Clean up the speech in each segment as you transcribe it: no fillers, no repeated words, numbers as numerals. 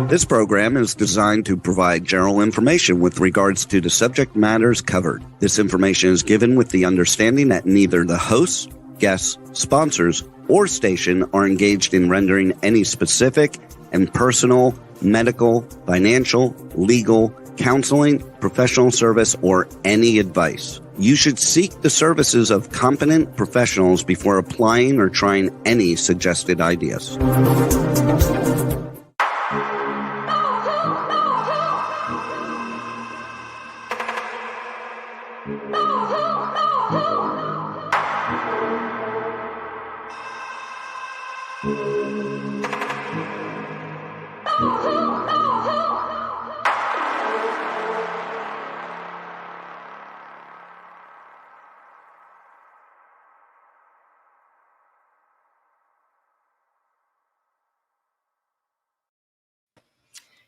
This program is designed to provide general information with regards to the subject matters covered. This information is given with the understanding that neither the hosts, guests, sponsors, or station are engaged in rendering any specific and personal, medical, financial, legal, counseling, professional service, or any advice. You should seek the services of competent professionals before applying or trying any suggested ideas.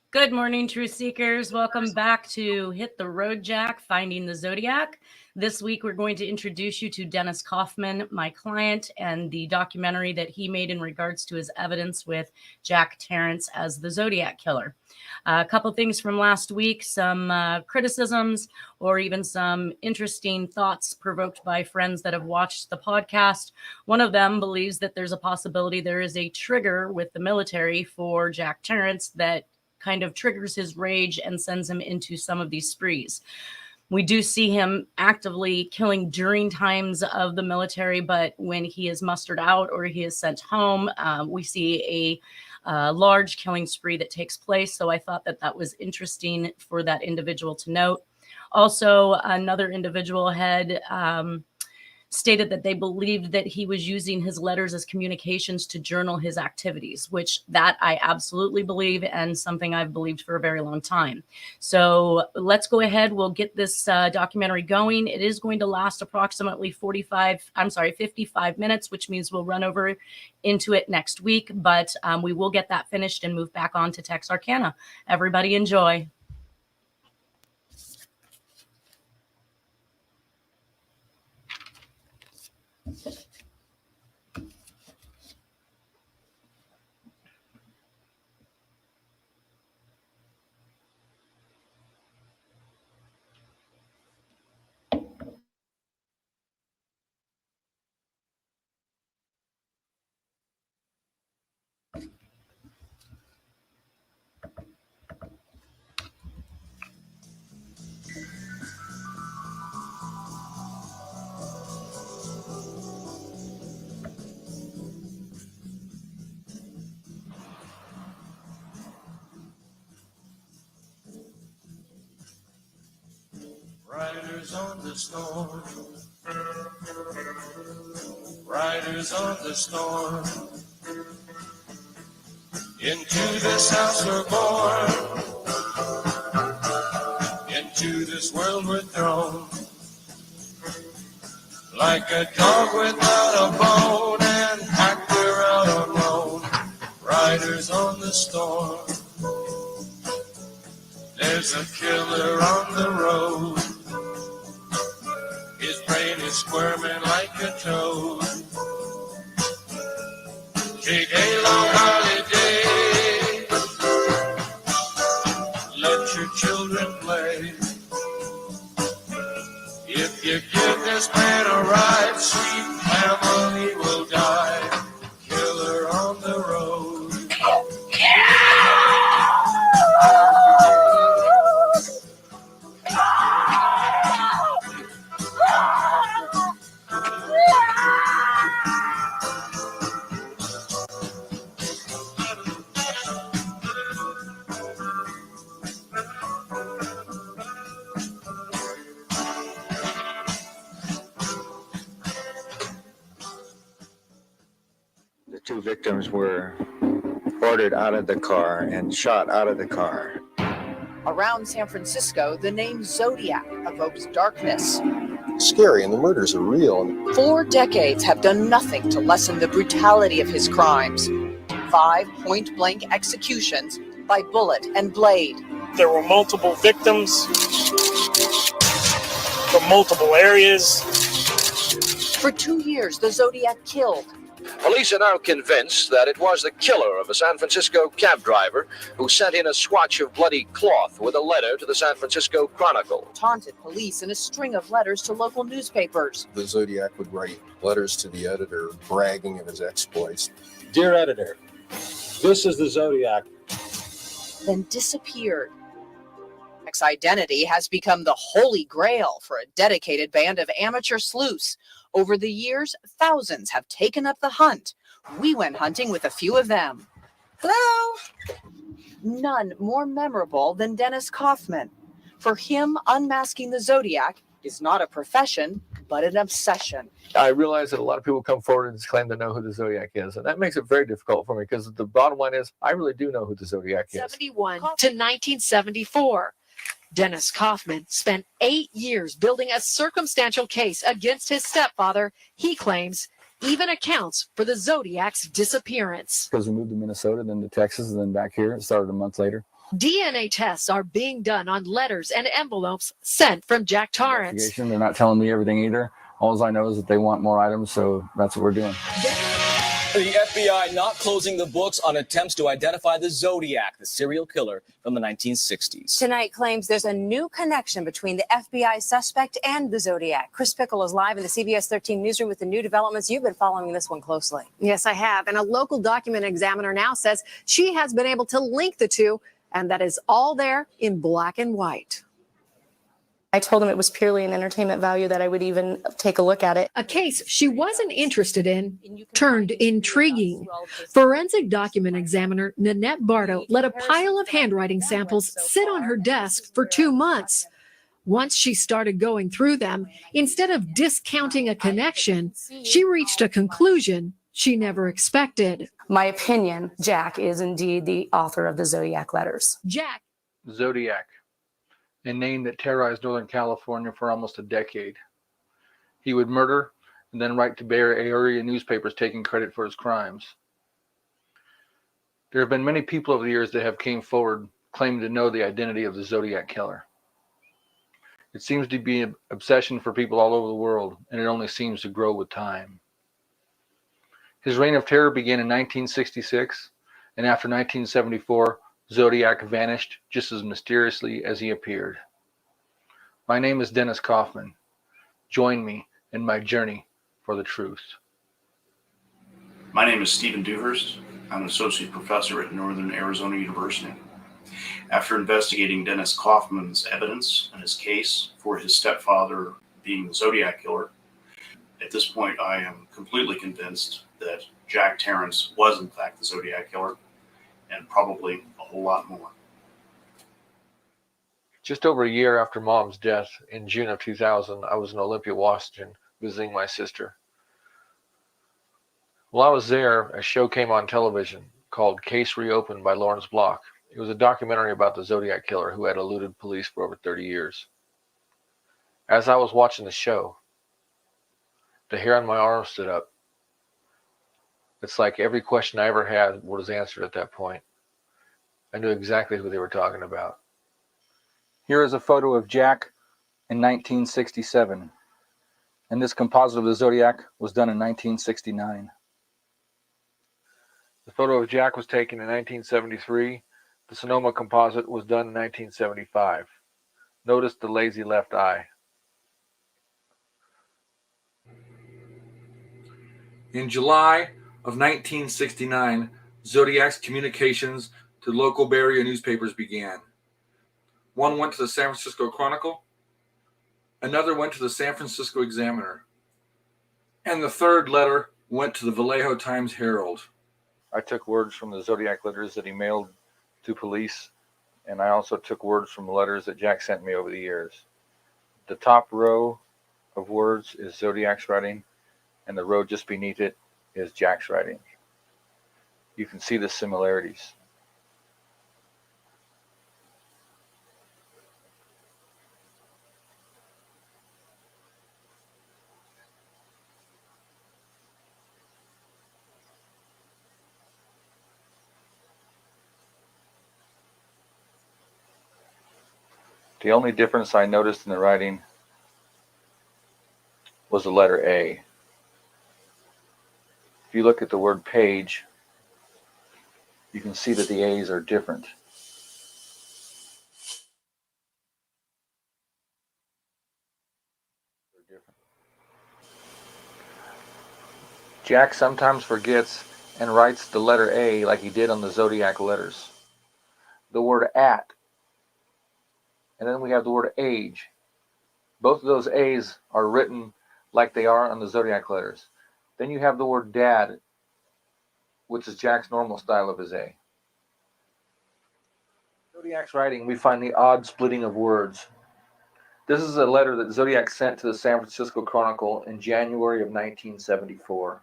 Good morning, Truth Seekers. Welcome back to Hit the Road, Jack, Finding the Zodiac. This week, we're going to introduce you to Dennis Kauffman, my client, and the documentary that he made in regards to his evidence with Jack Tarrance as the Zodiac Killer. A couple things from last week, some criticisms or even some interesting thoughts provoked by friends that have watched the podcast. One of them believes that there's a possibility there is a trigger with the military for Jack Tarrance that kind of triggers his rage and sends him into some of these sprees. We do see him actively killing during times of the military, but when he is mustered out or he is sent home, we see a large killing spree that takes place. So I thought that that was interesting for that individual to note. Also, another individual had stated that they believed that he was using his letters as communications to journal his activities, which that I absolutely believe and something I've believed for a very long time. So let's go ahead. We'll get this documentary going. It is going to last approximately 55 minutes, which means we'll run over into it next week, but we will get that finished and move back on to Texarkana. Everybody enjoy. Riders on the storm, riders on the storm, into this house we're born, into this world we're thrown, like a dog without a bone, and packed we're out on loan, riders on the storm. There's a killer on the road. His brain is squirming like a toad. Take a long holiday. Let your children play. If you give this man a ride, sweet family will die. Killer on the road. The two victims were ordered out of the car and shot out of the car. Around San Francisco, the name Zodiac evokes darkness. Scary, and the murders are real. 4 decades have done nothing to lessen the brutality of his crimes. 5 point-blank executions by bullet and blade. There were multiple victims from multiple areas. For 2 years, the Zodiac killed, Police are now convinced that it was the killer of a San Francisco cab driver who sent in a swatch of bloody cloth with a letter to the San Francisco Chronicle. Taunted police in a string of letters to local newspapers. The Zodiac would write letters to the editor bragging of his exploits. Dear editor, this is the Zodiac. Then disappeared. Zodiac's identity has become the holy grail for a dedicated band of amateur sleuths. Over the years, thousands have taken up the hunt. We went hunting with a few of them. Hello! None more memorable than Dennis Kauffman. For him, unmasking the Zodiac is not a profession, but an obsession. I realize that a lot of people come forward and just claim to know who the Zodiac is, and that makes it very difficult for me because the bottom line is I really do know who the Zodiac is. 1971 to 1974. Dennis Kauffman spent 8 years building a circumstantial case against his stepfather. He claims even accounts for the Zodiac's disappearance. Because we moved to Minnesota, then to Texas, and then back here. It started a month later. DNA tests are being done on letters and envelopes sent from Jack Tarrance. They're not telling me everything either. All I know is that they want more items, so that's what we're doing. The FBI not closing the books on attempts to identify the Zodiac, the serial killer from the 1960s. Tonight claims there's a new connection between the FBI suspect and the Zodiac. Chris Pickle is live in the CBS 13 newsroom with the new developments. You've been following this one closely. Yes, I have. And a local document examiner now says she has been able to link the two, and that is all there in black and white. I told him it was purely an entertainment value that I would even take a look at it. A case she wasn't interested in turned intriguing. Forensic document examiner Nanette Bardo let a pile of handwriting samples sit on her desk for 2 months. Once she started going through them, instead of discounting a connection, she reached a conclusion she never expected. My opinion, Jack is indeed the author of the Zodiac letters. Jack. Zodiac, a name that terrorized Northern California for almost a decade. He would murder and then write to Bay Area newspapers taking credit for his crimes. There have been many people over the years that have came forward claiming to know the identity of the Zodiac Killer. It seems to be an obsession for people all over the world, and it only seems to grow with time. His reign of terror began in 1966, and after 1974, Zodiac vanished just as mysteriously as he appeared. My name is Dennis Kauffman. Join me in my journey for the truth. My name is Stephen Dewhurst. I'm an associate professor at Northern Arizona University. After investigating Dennis Kauffman's evidence and his case for his stepfather being the Zodiac Killer, at this point I am completely convinced that Jack Tarrance was in fact the Zodiac Killer, and probably a whole lot more. Just over a year after Mom's death in June of 2000, I was in Olympia, Washington, visiting my sister. While I was there, a show came on television called Case Reopened by Lawrence Block. It was a documentary about the Zodiac Killer who had eluded police for over 30 years. As I was watching the show, the hair on my arm stood up. It's like every question I ever had was answered at that point. I knew exactly who they were talking about. Here is a photo of Jack in 1967. And this composite of the Zodiac was done in 1969. The photo of Jack was taken in 1973. The Sonoma composite was done in 1975. Notice the lazy left eye. In July of 1969, Zodiac's communications to local Bay Area newspapers began. One went to the San Francisco Chronicle, another went to the San Francisco Examiner, and the third letter went to the Vallejo Times-Herald. I took words from the Zodiac letters that he mailed to police, and I also took words from letters that Jack sent me over the years. The top row of words is Zodiac's writing, and the row just beneath it is Jack's writing. You can see the similarities. The only difference I noticed in the writing was the letter A. If you look at the word page, you can see that the A's are different. Jack sometimes forgets and writes the letter A like he did on the Zodiac letters. The word at, and then we have the word age. Both of those A's are written like they are on the Zodiac letters. Then you have the word dad, which is Jack's normal style of his A. Zodiac's writing, we find the odd splitting of words. This is a letter that Zodiac sent to the San Francisco Chronicle in January of 1974.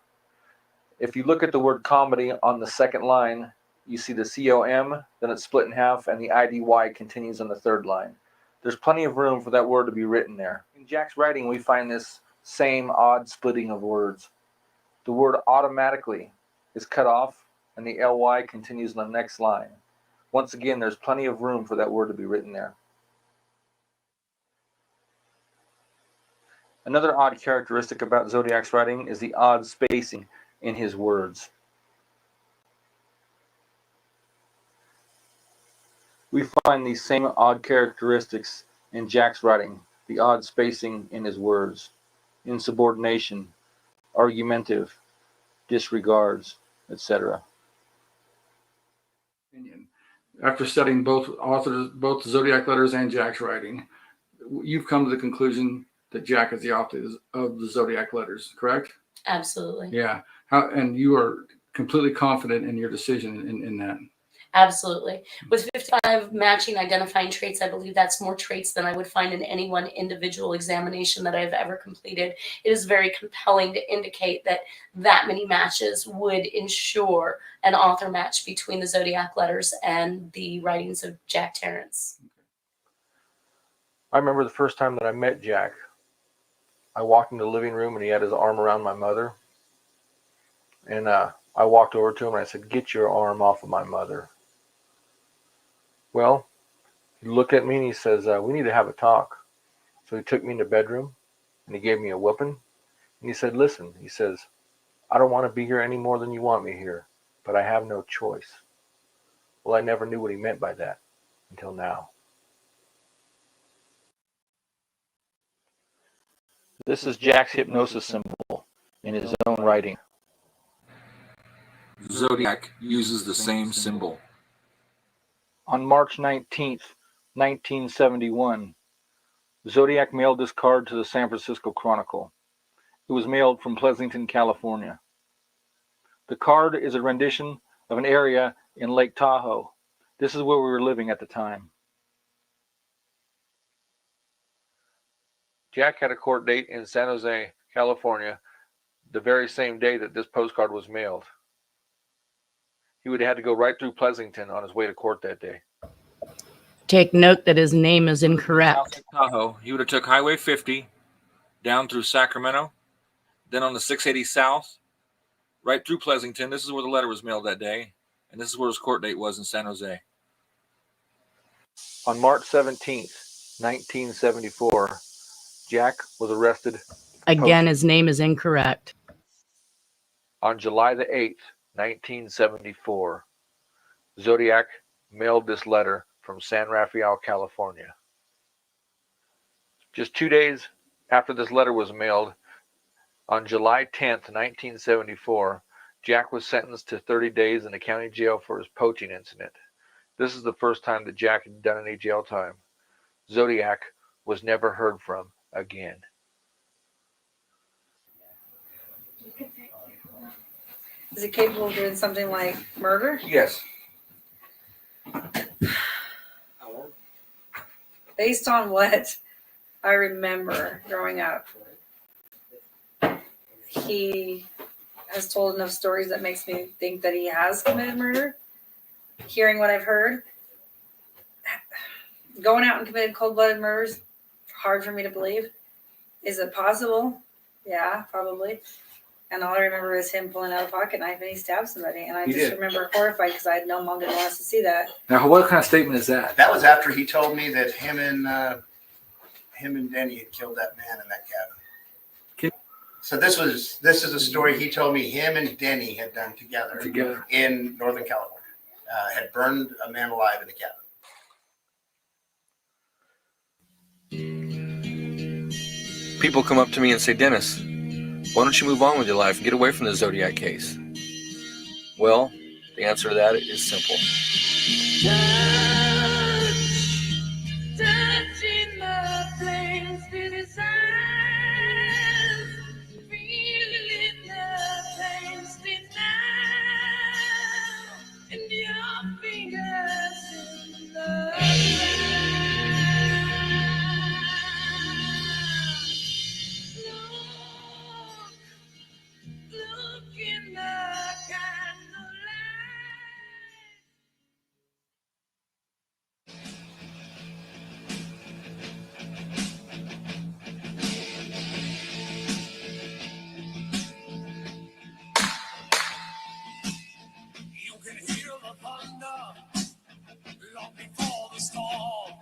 If you look at the word comedy on the second line, you see the C-O-M, then it's split in half, and the I-D-Y continues on the third line. There's plenty of room for that word to be written there. In Jack's writing, we find this same odd splitting of words. The word automatically is cut off, and the L-Y continues on the next line. Once again, there's plenty of room for that word to be written there. Another odd characteristic about Zodiac's writing is the odd spacing in his words. We find these same odd characteristics in Jack's writing, the odd spacing in his words, insubordination, argumentative, disregards, etc. After studying both Zodiac letters and Jack's writing, you've come to the conclusion that Jack is the author of the Zodiac letters, correct? Absolutely. Yeah. And you are completely confident in your decision in that? Absolutely. With 55 matching identifying traits, I believe that's more traits than I would find in any one individual examination that I've ever completed. It is very compelling to indicate that that many matches would ensure an author match between the Zodiac letters and the writings of Jack Tarrance. I remember the first time that I met Jack. I walked into the living room and he had his arm around my mother. And I walked over to him and I said, "Get your arm off of my mother." Well, he looked at me and he says, "We need to have a talk." So he took me in the bedroom and he gave me a whooping. And he said, "Listen," he says, "I don't want to be here any more than you want me here, but I have no choice." Well, I never knew what he meant by that until now. This is Jack's hypnosis symbol in his own writing. Zodiac uses the same symbol. On March 19th, 1971, Zodiac mailed this card to the San Francisco Chronicle. It was mailed from Pleasanton, California. The card is a rendition of an area in Lake Tahoe. This is where we were living at the time. Jack had a court date in San Jose, California, the very same day that this postcard was mailed. He would have had to go right through Pleasanton on his way to court that day. Take note that his name is incorrect. Tahoe, he would have took Highway 50 down through Sacramento, then on the 680 south, right through Pleasanton. This is where the letter was mailed that day, and this is where his court date was in San Jose. On March 17th, 1974, Jack was arrested. Again, his name is incorrect. On July the 8th, 1974, Zodiac mailed this letter from San Rafael, California. Just 2 days after this letter was mailed, on July 10th, 1974, Jack was sentenced to 30 days in the county jail for his poaching incident. This is the first time that Jack had done any jail time. Zodiac was never heard from again. Is he capable of doing something like murder? Yes. Based on what I remember growing up, he has told enough stories that makes me think that he has committed murder. Hearing what I've heard, going out and committing cold-blooded murders, hard for me to believe. Is it possible? Yeah, probably. And all I remember is him pulling out a pocket knife and he stabbed somebody. And I just remember horrified because I had no mom didn't want us to see that. Now, what kind of statement is that? That was after he told me that him and Denny had killed that man in that cabin. So this is a story he told me him and Denny had done together in Northern California. Had burned a man alive in a cabin. People come up to me and say, Dennis, why don't you move on with your life and get away from the Zodiac case? Well, the answer to that is simple. Touching the flames to desire, feeling the flames now, and your fingers in the look in the candlelight. You can hear the thunder long before the storm,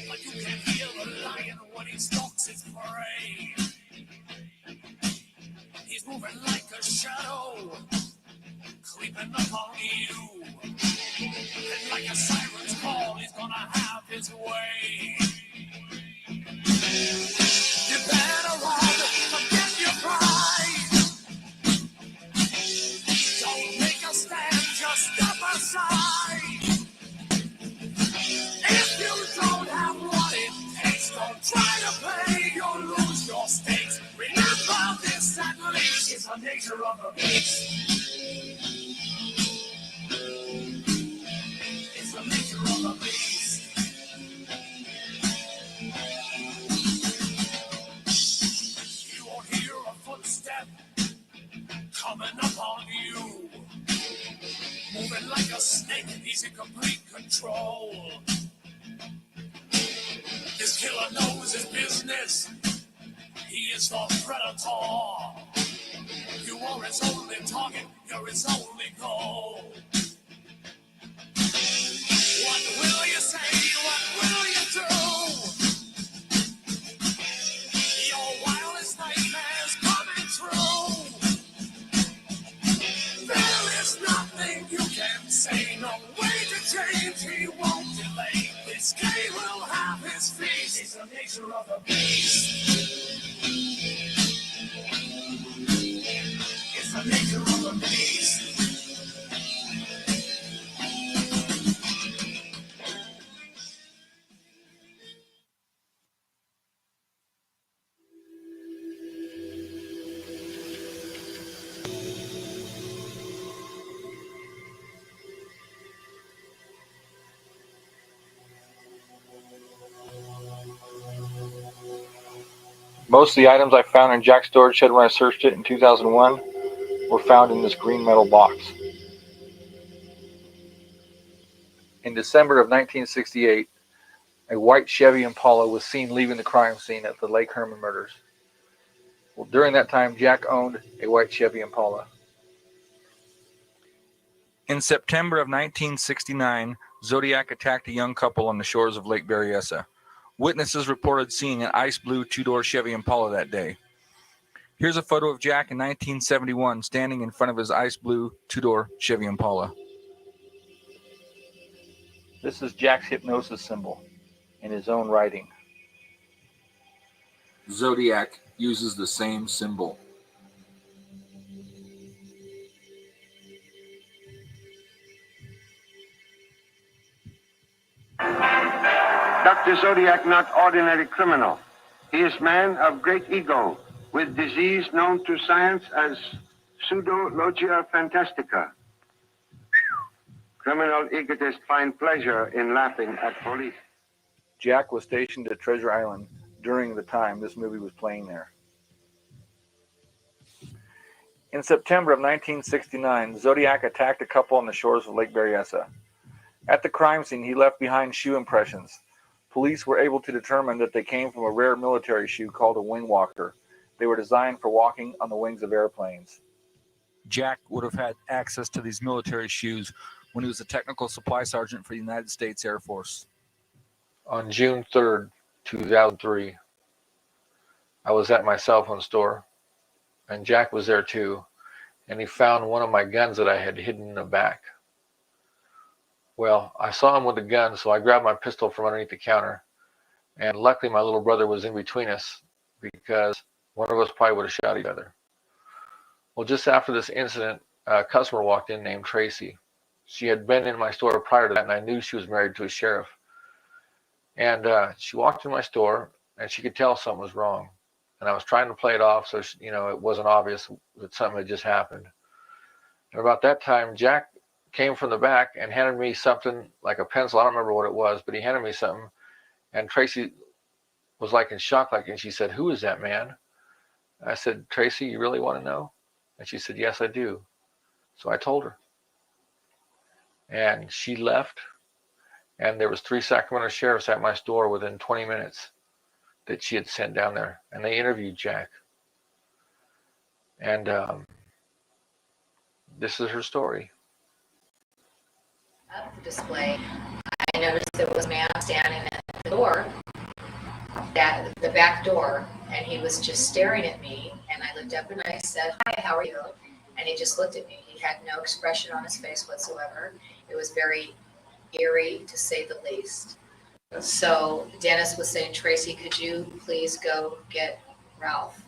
but you can hear the lion when he stalks his prey. He's moving like a shadow, creeping up on you, and like a siren's call, he's gonna have his way. You better run, forget your pride. Don't make a stand, just step aside. If you don't have what it takes, don't try to play, you'll lose your stakes. Remember this at least is the nature of the beast. It's the nature of the beast. You will hear a footstep coming up on you, moving like a snake, he's in complete control. This killer knows his business, he is the predator. You are his only target, you're his only goal. What will you say, what will you do? Your wildest nightmares coming true. There is nothing you can say, no way to change, he won't delay. This game will have his feast, it's the nature of the beast. It's the nature of the beast. Most of the items I found in Jack's storage shed when I searched it in 2001 were found in this green metal box. In December of 1968, a white Chevy Impala was seen leaving the crime scene at the Lake Herman murders. Well, during that time, Jack owned a white Chevy Impala. In September of 1969, Zodiac attacked a young couple on the shores of Lake Berryessa. Witnesses reported seeing an ice blue two-door Chevy Impala that day. Here's a photo of Jack in 1971 standing in front of his ice blue two-door Chevy Impala. This is Jack's hypnosis symbol in his own writing. Zodiac uses the same symbol. Dr. Zodiac, not ordinary criminal. He is man of great ego, with disease known to science as pseudologia fantastica. Criminal egotists find pleasure in laughing at police. Jack was stationed at Treasure Island during the time this movie was playing there. In September of 1969, Zodiac attacked a couple on the shores of Lake Berryessa. At the crime scene, he left behind shoe impressions. Police were able to determine that they came from a rare military shoe called a wing walker. They were designed for walking on the wings of airplanes. Jack would have had access to these military shoes when he was a technical supply sergeant for the United States Air Force. On June 3rd, 2003, I was at my cell phone store and Jack was there too, and he found one of my guns that I had hidden in the back. Well, I saw him with the gun, so I grabbed my pistol from underneath the counter, and luckily my little brother was in between us because one of us probably would have shot each other. Well, just after this incident, a customer walked in named Tracy. She had been in my store prior to that, and I knew she was married to a sheriff. And she walked in my store, and she could tell something was wrong. And I was trying to play it off so she, it wasn't obvious that something had just happened. And about that time, Jack came from the back and handed me something like a pencil. I don't remember what it was, but he handed me something. And Tracy was like in shock, and she said, "Who is that man?" I said, "Tracy, you really want to know?" And she said, "Yes, I do." So I told her. And she left. And there was 3 Sacramento sheriffs at my store within 20 minutes that she had sent down there. And they interviewed Jack. And this is her story. At the display, I noticed there was a man standing at the door, the back door, and he was just staring at me. And I looked up and I said, "Hi, how are you?" And he just looked at me. He had no expression on his face whatsoever. It was very eerie, to say the least. So Dennis was saying, "Tracy, could you please go get Ralph?"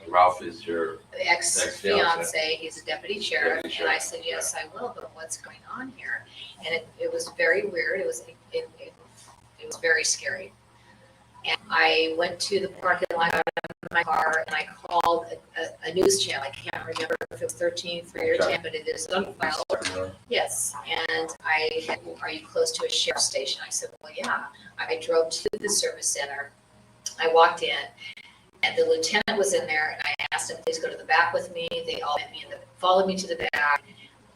Ralph is your ex-fiance. He's a deputy sheriff. And I said, "Yes, I will, but what's going on here?" And it was very weird. It was very scary. And I went to the parking lot out of my car and I called a news channel. I can't remember if it was 13, 3, or 10, but it is on file. Yes. And I said, "Are you close to a sheriff's station?" I said, "Well, yeah." I drove to the service center. I walked in and the lieutenant was in there and I asked him, "Please go to the back with me." They all met me followed me to the back.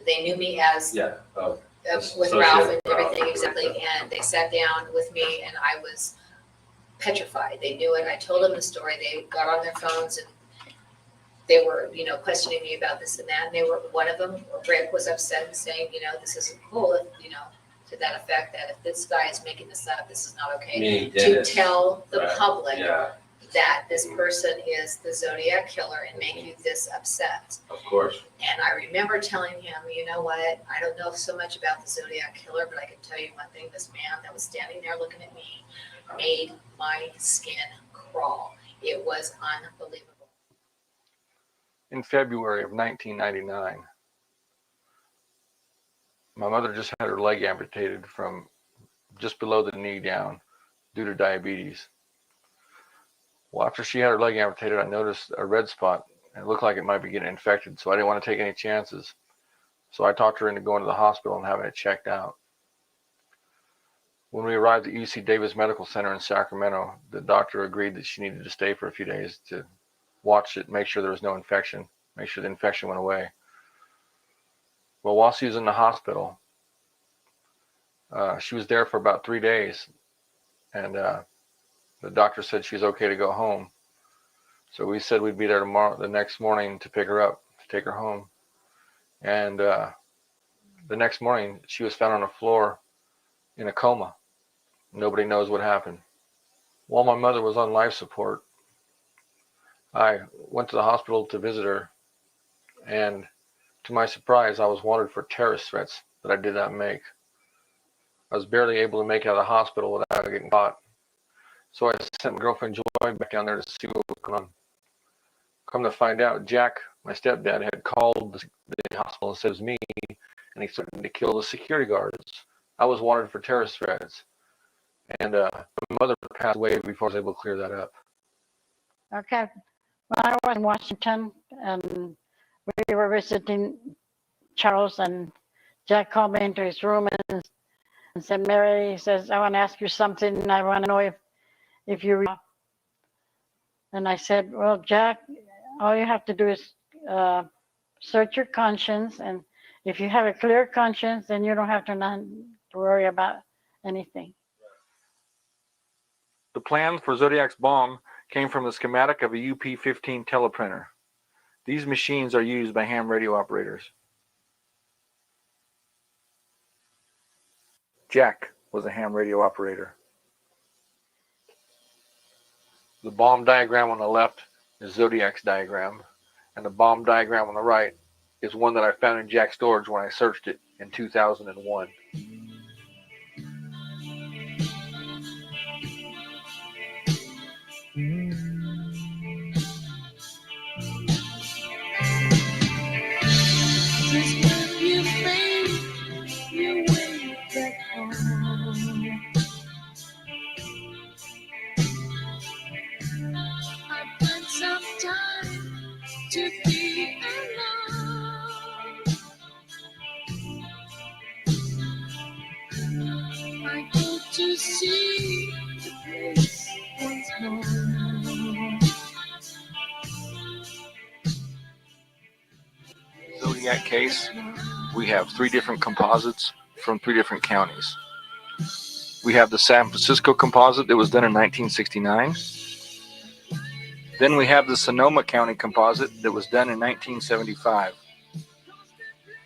They knew me as with Ralph and everything, exactly. And they sat down with me and I was petrified. They knew it. I told them the story. They got on their phones and they were, questioning me about this and that. And they were, one of them, Rick, was upset and saying, "This isn't cool. If, to that effect, that if this guy is making this up, this is not okay." To tell the public that this person is the Zodiac Killer and make you this upset. Of course. And I remember telling him, "You know what? I don't know so much about the Zodiac Killer, but I can tell you one thing. This man that was standing there looking at me made my skin crawl. It was unbelievable." In February of 1999, my mother just had her leg amputated from just below the knee down due to diabetes. Well, after she had her leg amputated, I noticed a red spot. It looked like it might be getting infected, so I didn't want to take any chances. So I talked her into going to the hospital and having it checked out. When we arrived at UC Davis Medical Center in Sacramento, the doctor agreed that she needed to stay for a few days to watch it, make sure there was no infection, make sure the infection went away. Well, while she was in the hospital, she was there for about 3 days, and the doctor said she's okay to go home. So we said we'd be there the next morning to pick her up, to take her home. And the next morning, she was found on the floor in a coma. Nobody knows what happened. While my mother was on life support, I went to the hospital to visit her, and to my surprise, I was wanted for terrorist threats that I did not make. I was barely able to make it out of the hospital without getting caught. So I sent my girlfriend Joy back down there to see what was going on. Come to find out, Jack, my stepdad, had called the hospital and said it was me, and he threatened to kill the security guards. I was wanted for terrorist threats. And my mother passed away before I was able to clear that up. Okay. Well, I was in Washington, and we were visiting Charles, and Jack called me into his room and said, "Mary," he says, "I want to ask you something, and I want to know if you..." And I said, "Well, Jack, all you have to do is search your conscience, and if you have a clear conscience, then you don't have to worry about anything." The plan for Zodiac's bomb came from the schematic of a UP-15 teleprinter. These machines are used by ham radio operators. Jack was a ham radio operator. The bomb diagram on the left is Zodiac's diagram, and the bomb diagram on the right is one that I found in Jack's storage when I searched it in 2001. To be alone. I go to see the place once more. Zodiac case, we have 3 different composites from 3 different counties. We have the San Francisco composite that was done in 1969. Then we have the Sonoma County composite that was done in 1975.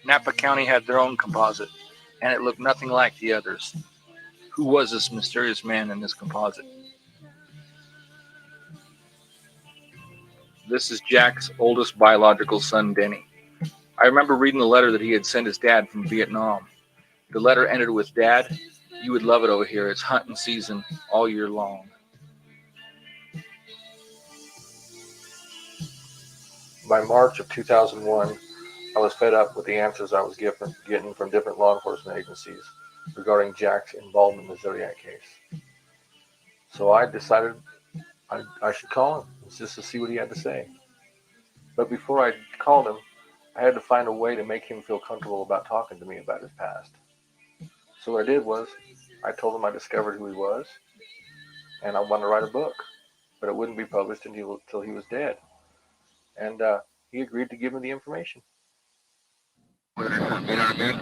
Napa County had their own composite, and it looked nothing like the others. Who was this mysterious man in this composite? This is Jack's oldest biological son, Denny. I remember reading the letter that he had sent his dad from Vietnam. The letter ended with, "Dad, you would love it over here. It's hunting season all year long." By March of 2001, I was fed up with the answers I was getting from different law enforcement agencies regarding Jack's involvement in the Zodiac case. So I decided I should call him just to see what he had to say. But before I called him, I had to find a way to make him feel comfortable about talking to me about his past. So what I did was, I told him I discovered who he was, and I wanted to write a book, but it wouldn't be published until he was dead. And he agreed to give me the information. You know what I mean?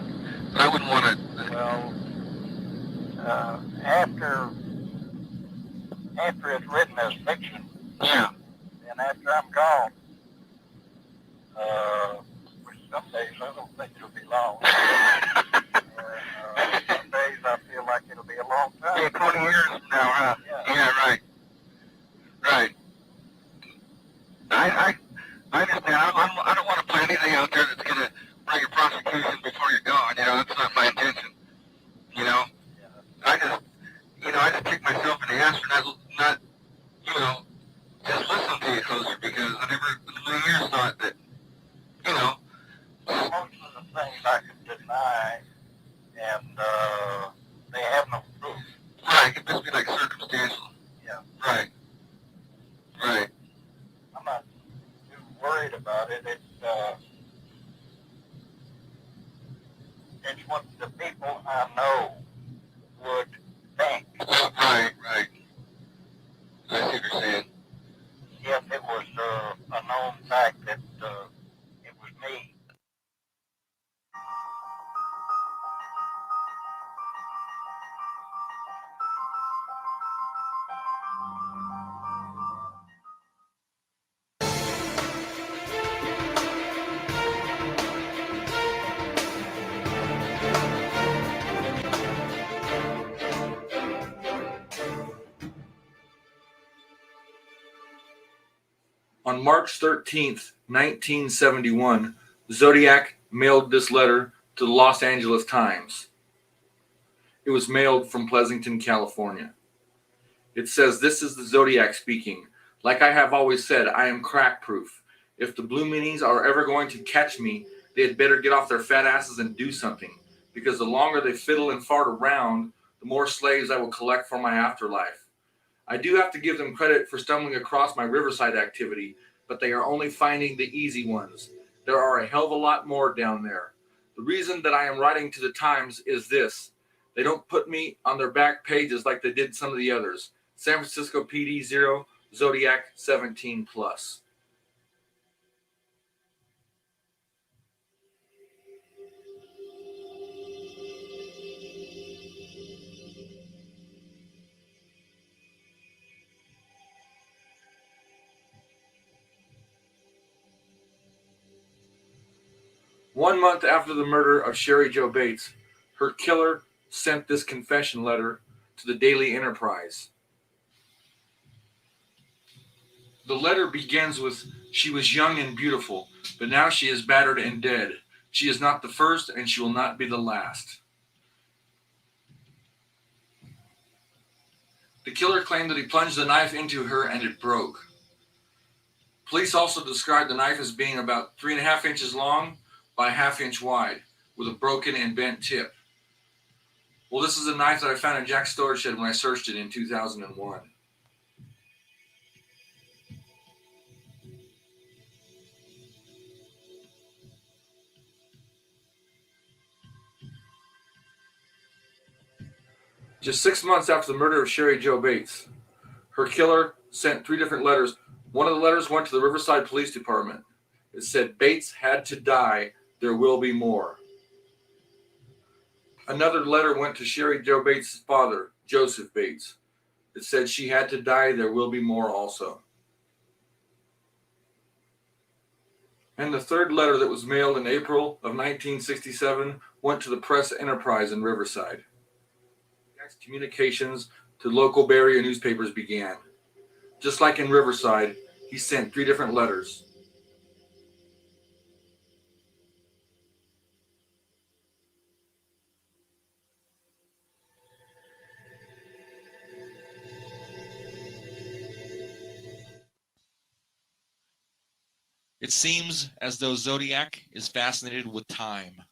But I wouldn't want to. Well, after it's written as fiction, Yeah. and after I'm gone, which some days I don't think it'll be long. Some days I feel like it'll be a long time. Yeah, 20 years from now, huh? Yeah, right. Right. I understand. I don't want to put anything out there that's going to bring a prosecution before you're gone. You know, that's not my intention. You know? I just kick myself in the ass for not just listening to you closer, because I never in a million years thought that, Most of the things I could deny, and they have no proof. Right, it could just be like circumstantial. Yeah. Right. Right. I'm not too worried about it. It's what the people I know would think. Right. I see what you're saying. If it was a known fact that it was me. On March 13th, 1971, Zodiac mailed this letter to the Los Angeles Times. It was mailed from Pleasanton, California. It says, "This is the Zodiac speaking. Like I have always said, I am crack-proof. If the Blue Meanies are ever going to catch me, they had better get off their fat asses and do something, because the longer they fiddle and fart around, the more slaves I will collect for my afterlife. I do have to give them credit for stumbling across my Riverside activity, but they are only finding the easy ones. There are a hell of a lot more down there. The reason that I am writing to the Times is this. They don't put me on their back pages like they did some of the others. San Francisco PD 0, Zodiac 17+. One month after the murder of Sherry Jo Bates, her killer sent this confession letter to the Daily Enterprise. The letter begins with, She was young and beautiful, but now she is battered and dead. She is not the first, and she will not be the last. The killer claimed that he plunged the knife into her and it broke. Police also described the knife as being about 3.5 inches long by 1/2 inch wide, with a broken and bent tip. Well, this is a knife that I found in Jack's storage shed when I searched it in 2001. Just 6 months after the murder of Sherry Jo Bates, her killer sent 3 different letters. One of the letters went to the Riverside Police Department. It said, "Bates had to die. There will be more." Another letter went to Sherry Jo Bates' father, Joseph Bates. It said, "She had to die. There will be more also." And the third letter that was mailed in April of 1967 went to the Press Enterprise in Riverside. Communications to local Bay Area newspapers began. Just like in Riverside, he sent 3 different letters. It seems as though Zodiac is fascinated with time.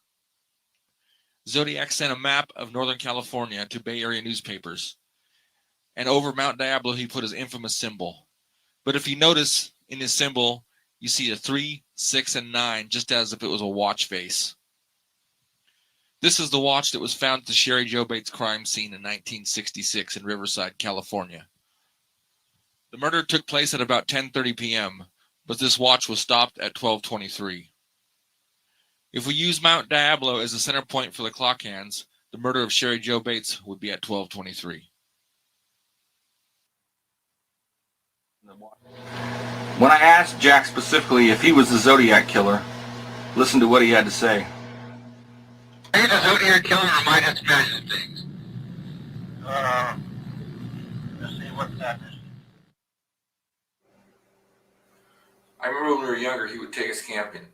Zodiac sent a map of Northern California to Bay Area newspapers, and over Mount Diablo he put his infamous symbol. But if you notice in his symbol, you see a 3, 6, and 9, just as if it was a watch face. This is the watch that was found at the Sherry Jo Bates crime scene in 1966 in Riverside, California. The murder took place at about 10:30 p.m., but this watch was stopped at 12:23. If we use Mount Diablo as the center point for the clock hands, the murder of Sherry Jo Bates would be at 12:23. When I asked Jack specifically if he was the Zodiac Killer, listen to what he had to say. Are you the Zodiac Killer, or am I just measuring things? Let's see what's that. I remember when we were younger, he would take us camping.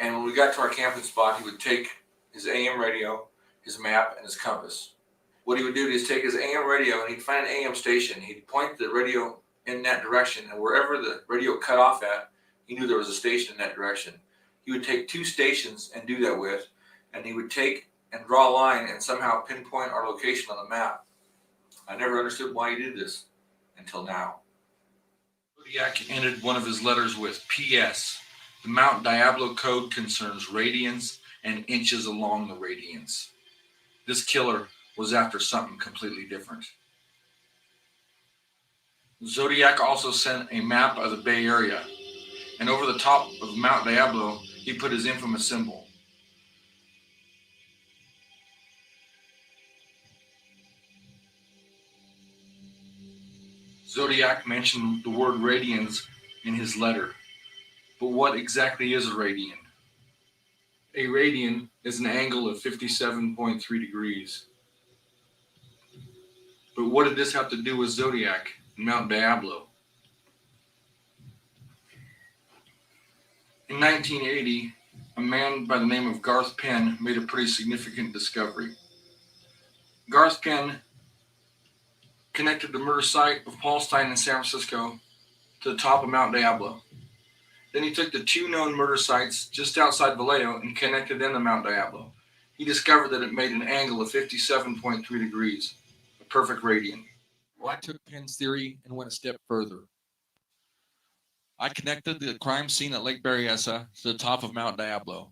And when we got to our camping spot, he would take his AM radio, his map, and his compass. What he would do is take his AM radio and he'd find an AM station. He'd point the radio in that direction, and wherever the radio cut off at, he knew there was a station in that direction. He would take 2 stations and do that with, and he would take and draw a line and somehow pinpoint our location on the map. I never understood why he did this until now. Zodiac ended one of his letters with P.S. The Mount Diablo code concerns radians and inches along the radians. This killer was after something completely different. Zodiac also sent a map of the Bay Area, and over the top of Mount Diablo, he put his infamous symbol. Zodiac mentioned the word radians in his letter. But what exactly is a radian? A radian is an angle of 57.3 degrees. But what did this have to do with Zodiac and Mount Diablo? In 1980, a man by the name of Garth Penn made a pretty significant discovery. Garth Penn connected the murder site of Paul Stine in San Francisco to the top of Mount Diablo. Then he took the 2 known murder sites just outside Vallejo and connected them to Mount Diablo. He discovered that it made an angle of 57.3 degrees, a perfect radian. Well, I took Penn's theory and went a step further. I connected the crime scene at Lake Berryessa to the top of Mount Diablo,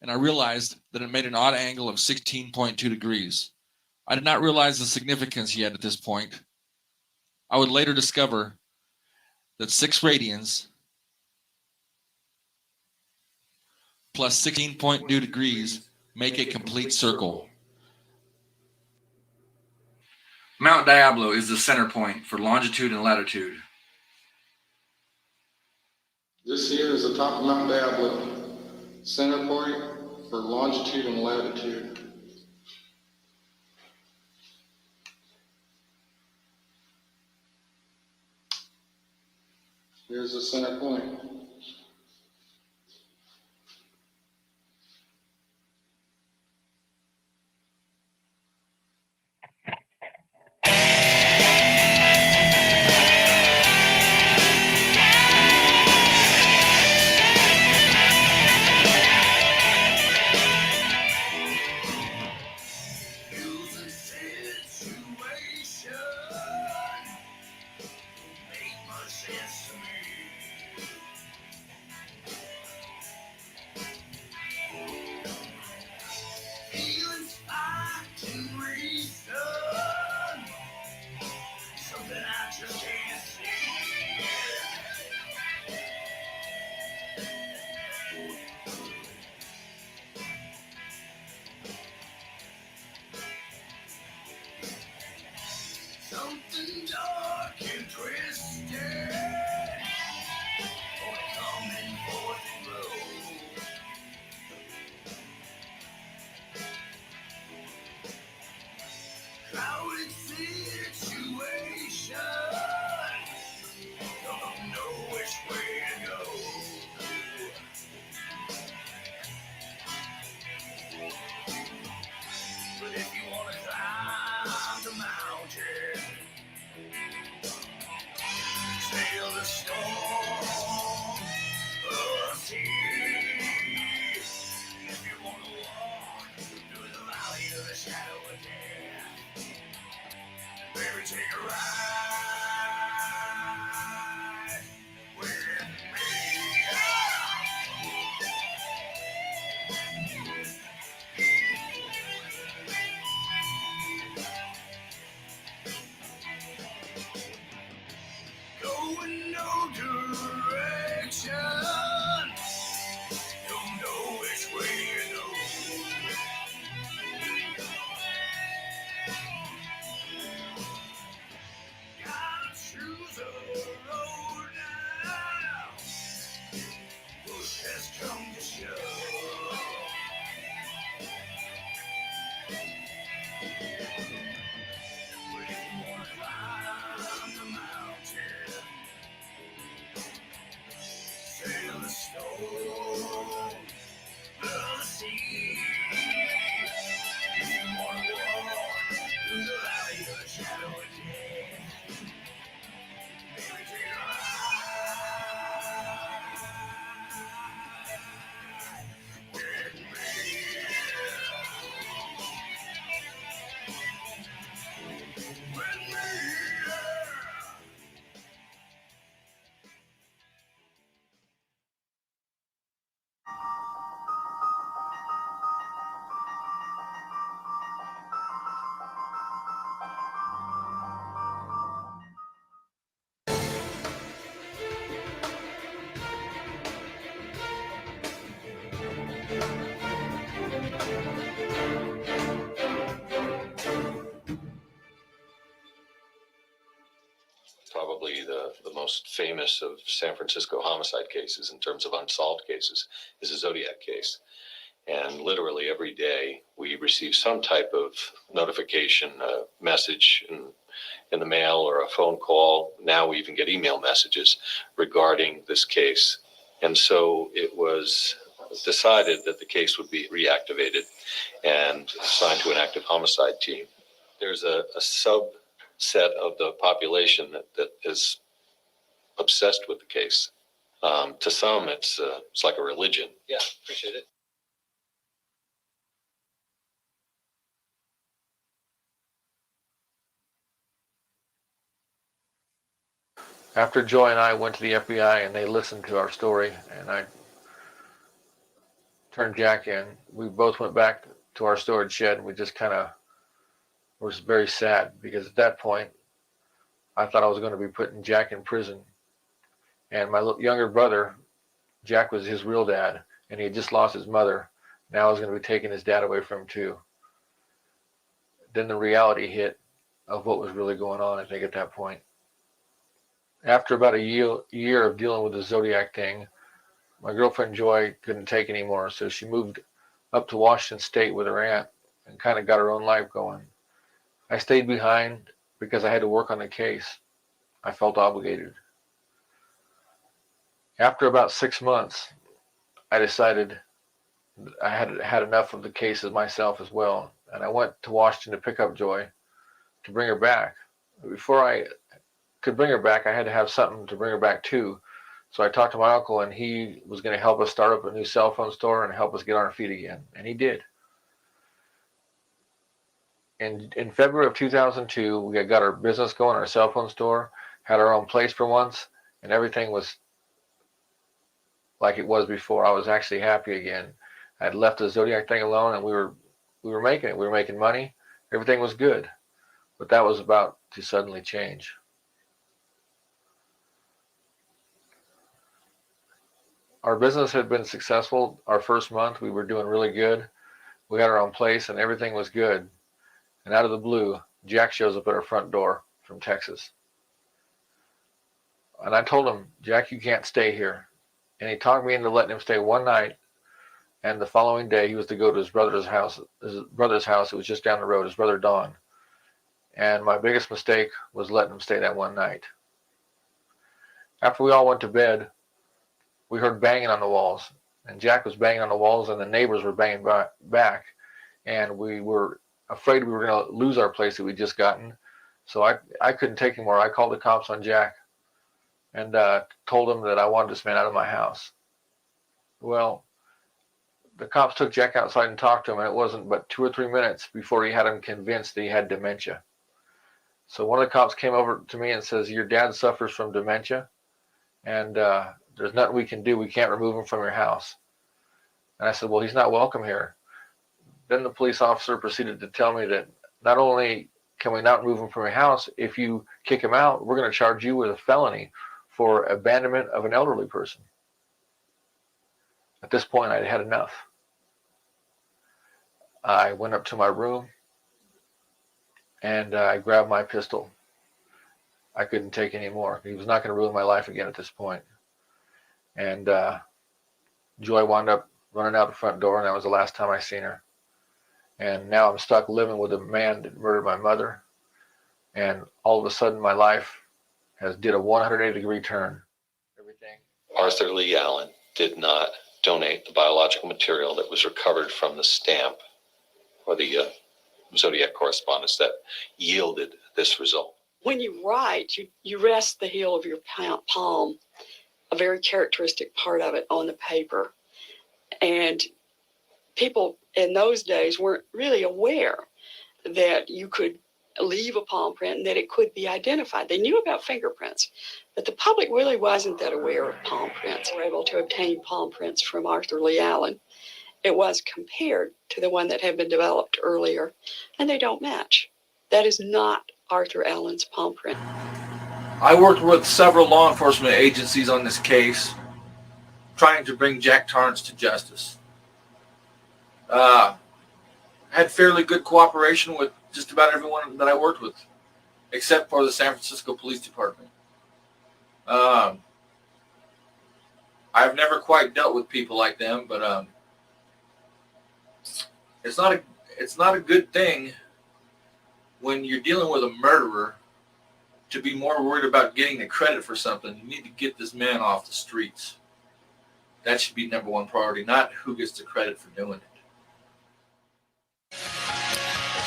and I realized that it made an odd angle of 16.2 degrees. I did not realize the significance yet at this point. I would later discover that 6 radians plus 16.2 degrees make a complete circle. Mount Diablo is the center point for longitude and latitude. This here is the top of Mount Diablo, center point for longitude and latitude. Here's Here's the center point. Something dark and twisted, coming forth and grow. Crowded situation, don't know which way to go. But if you want to climb the mountain, sail the storm of the sea. If you want to walk through the valley of the shadow of death, baby, take a ride with me. Go in no direction, don't know which way to go. Gotta choose a road now, push has come to shove. But if you wanna climb the mountain, sail the storm of the sea. If you wanna walk through the valley of the shadow of death, baby, take a ride with me. With me. Probably the most famous of San Francisco homicide cases in terms of unsolved cases is the Zodiac case. And literally every day we receive some type of notification, a message in the mail or a phone call. Now we even get email messages regarding this case. And so it was decided that the case would be reactivated and assigned to an active homicide team. There's a subset of the population that is obsessed with the case. To some, it's like a religion. Yeah, appreciate it. After Joy and I went to the FBI and they listened to our story, and I turned Jack in, we both went back to our storage shed, and we just kind of was very sad because at that point I thought I was going to be putting Jack in prison. And my younger brother, Jack, was his real dad, and he had just lost his mother. Now I was going to be taking his dad away from him too. Then the reality hit of what was really going on, I think, at that point. After about a year of dealing with the Zodiac thing, my girlfriend Joy couldn't take anymore, so she moved up to Washington State with her aunt and kind of got her own life going. I stayed behind because I had to work on the case. I felt obligated. After about 6 months, I decided I had enough of the cases myself as well, and I went to Washington to pick up Joy to bring her back. Before I could bring her back, I had to have something to bring her back to. So I talked to my uncle, and he was going to help us start up a new cell phone store and help us get on our feet again, and he did. And in February of 2002, we got our business going, our cell phone store, had our own place for once, and everything was like it was before. I was actually happy again. I'd left the Zodiac thing alone, and we were making it. We were making money. Everything was good, but that was about to suddenly change. Our business had been successful. Our first month, we were doing really good. We had our own place, and everything was good. And out of the blue, Jack shows up at our front door from Texas. And I told him, Jack, you can't stay here. And he talked me into letting him stay one night. And the following day, he was to go to his brother's house. It was just down the road, his brother Don. And my biggest mistake was letting him stay that one night. After we all went to bed, we heard banging on the walls. And Jack was banging on the walls, and the neighbors were banging back. And we were afraid we were going to lose our place that we'd just gotten. So I couldn't take anymore. I called the cops on Jack and told them that I wanted this man out of my house. Well, the cops took Jack outside and talked to him, and it wasn't but 2 or 3 minutes before he had him convinced that he had dementia. So one of the cops came over to me and says, your dad suffers from dementia, and there's nothing we can do. We can't remove him from your house. And I said, well, he's not welcome here. Then the police officer proceeded to tell me that not only can we not remove him from your house, if you kick him out, we're going to charge you with a felony for abandonment of an elderly person. At this point, I'd had enough. I went up to my room and I grabbed my pistol. I couldn't take any more. He was not going to ruin my life again at this point. And Joy wound up running out the front door, and that was the last time I seen her. And now I'm stuck living with a man that murdered my mother. And all of a sudden, my life has did a 180-degree turn. Arthur Lee Allen did not donate the biological material that was recovered from the stamp or the Zodiac correspondence that yielded this result. When you write, you rest the heel of your palm, a very characteristic part of it, on the paper. And people in those days weren't really aware that you could leave a palm print and that it could be identified. They knew about fingerprints, but the public really wasn't that aware of palm prints. They were able to obtain palm prints from Arthur Lee Allen. It was compared to the one that had been developed earlier, and they don't match. That is not Arthur Allen's palm print. I worked with several law enforcement agencies on this case, trying to bring Jack Tarrance to justice. Had fairly good cooperation with just about everyone that I worked with, except for the San Francisco Police Department. I've never quite dealt with people like them, but it's not a good thing when you're dealing with a murderer to be more worried about getting the credit for something. You need to get this man off the streets. That should be number one priority, not who gets the credit for doing it.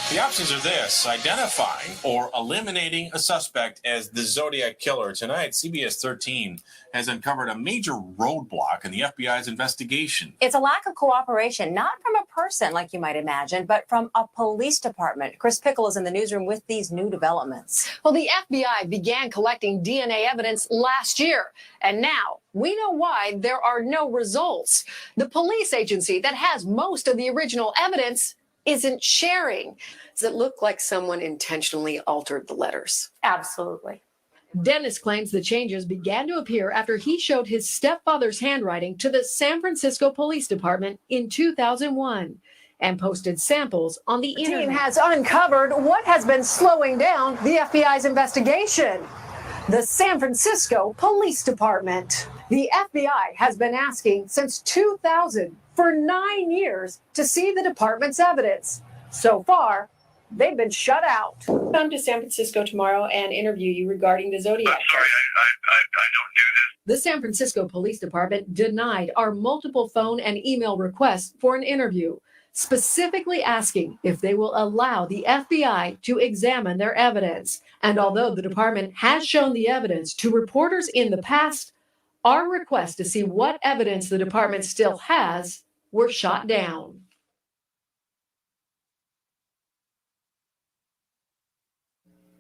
The options are this: identifying or eliminating a suspect as the Zodiac Killer. Tonight, CBS 13 has uncovered a major roadblock in the FBI's investigation. It's a lack of cooperation, not from a person like you might imagine, but from a police department. Chris Pickle is in the newsroom with these new developments. Well, the FBI began collecting DNA evidence last year, and now we know why there are no results. The police agency that has most of the original evidence isn't sharing. Does it look like someone intentionally altered the letters? Absolutely. Dennis claims the changes began to appear after he showed his stepfather's handwriting to the San Francisco Police Department in 2001 and posted samples on the internet. The team has uncovered what has been slowing down the FBI's investigation. The San Francisco Police Department. The FBI has been asking since 2000 for 9 years to see the department's evidence. So far, they've been shut out. Come to San Francisco tomorrow and interview you regarding the Zodiac. I'm sorry, I don't do this. The San Francisco Police Department denied our multiple phone and email requests for an interview, specifically asking if they will allow the FBI to examine their evidence. And although the department has shown the evidence to reporters in the past, our requests to see what evidence the department still has were shot down.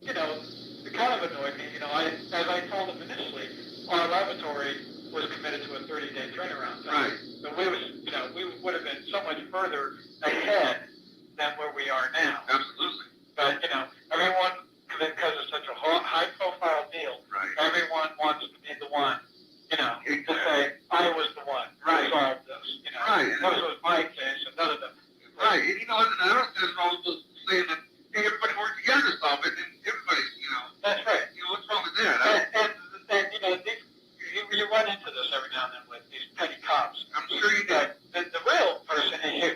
You know, it kind of annoyed me. You know, as I told them initially, our laboratory was committed to a 30-day turnaround time. Right. So we would have been so much further ahead than where we are now. Absolutely. But, you know, everyone, because it's such a high-profile deal, right, everyone wants to be the one, you know, to say, I was the one who solved this. You know, Right. This was my case, and none of them. Right. And, you know, and I don't think also saying that, hey, everybody work together to solve it, and everybody's, you know. That's right. You know, what's wrong with that? And you know, you run into this every now and then with these petty cops. I'm sure you do. The real person is you.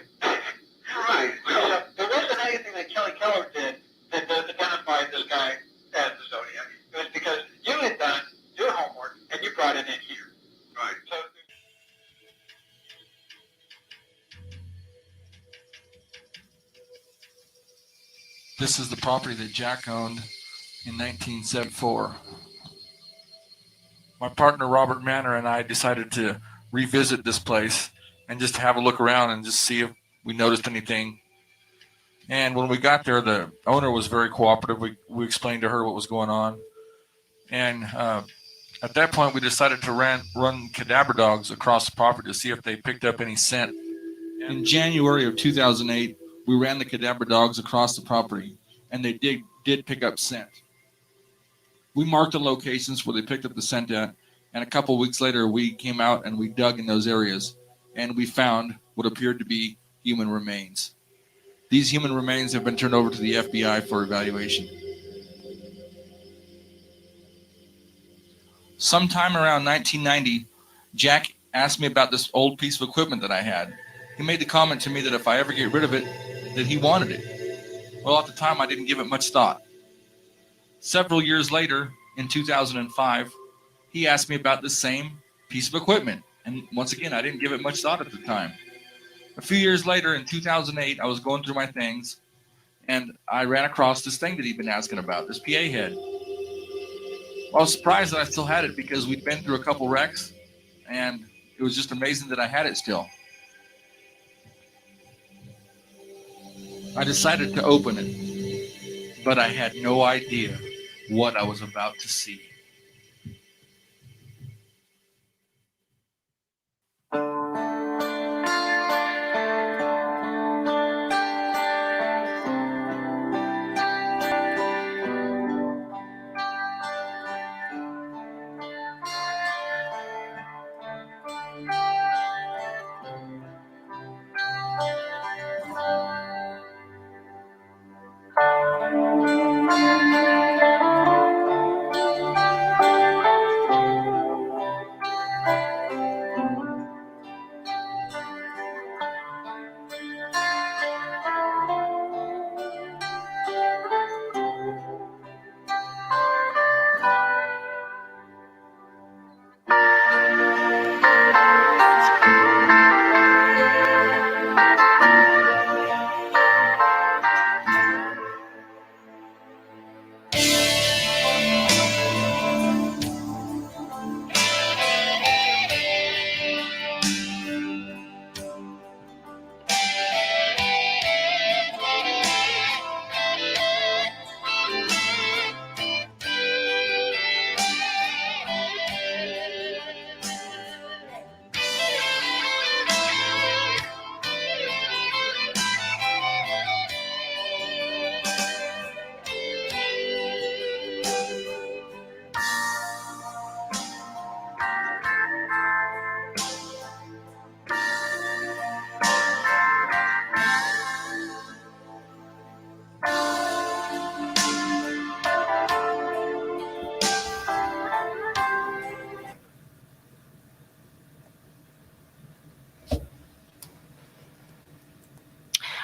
Right. So there wasn't anything that Kelly Keller did that identified this guy as the Zodiac. It was because you had done your homework and you brought it in here. Right. So. This is the property that Jack owned in 1974. My partner Robert Manor and I decided to revisit this place and just have a look around and just see if we noticed anything. And when we got there, the owner was very cooperative. We explained to her what was going on. And at that point, we decided to run cadaver dogs across the property to see if they picked up any scent. In January of 2008, we ran the cadaver dogs across the property, and they did pick up scent. We marked the locations where they picked up the scent at, and a couple weeks later, we came out and we dug in those areas, and we found what appeared to be human remains. These human remains have been turned over to the FBI for evaluation. Sometime around 1990, Jack asked me about this old piece of equipment that I had. He made the comment to me that if I ever get rid of it, that he wanted it. Well, at the time, I didn't give it much thought. Several years later, in 2005, he asked me about the same piece of equipment. And once again, I didn't give it much thought at the time. A few years later, in 2008, I was going through my things, and I ran across this thing that he'd been asking about, this PA head. I was surprised that I still had it because we'd been through a couple wrecks, and it was just amazing that I had it still. I decided to open it, but I had no idea what I was about to see.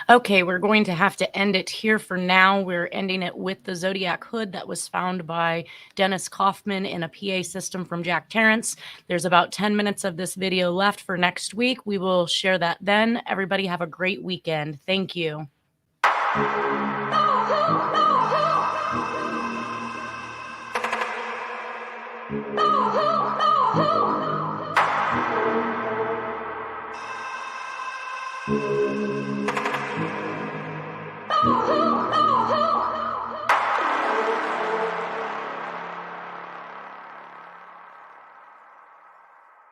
Okay, we're going to have to end it here for now. We're ending it with the Zodiac hood that was found by Dennis Kauffman in a PA system from Jack Tarrance. There's about 10 minutes of this video left for next week. We will share that then. Everybody have a great weekend. Thank you. Oh,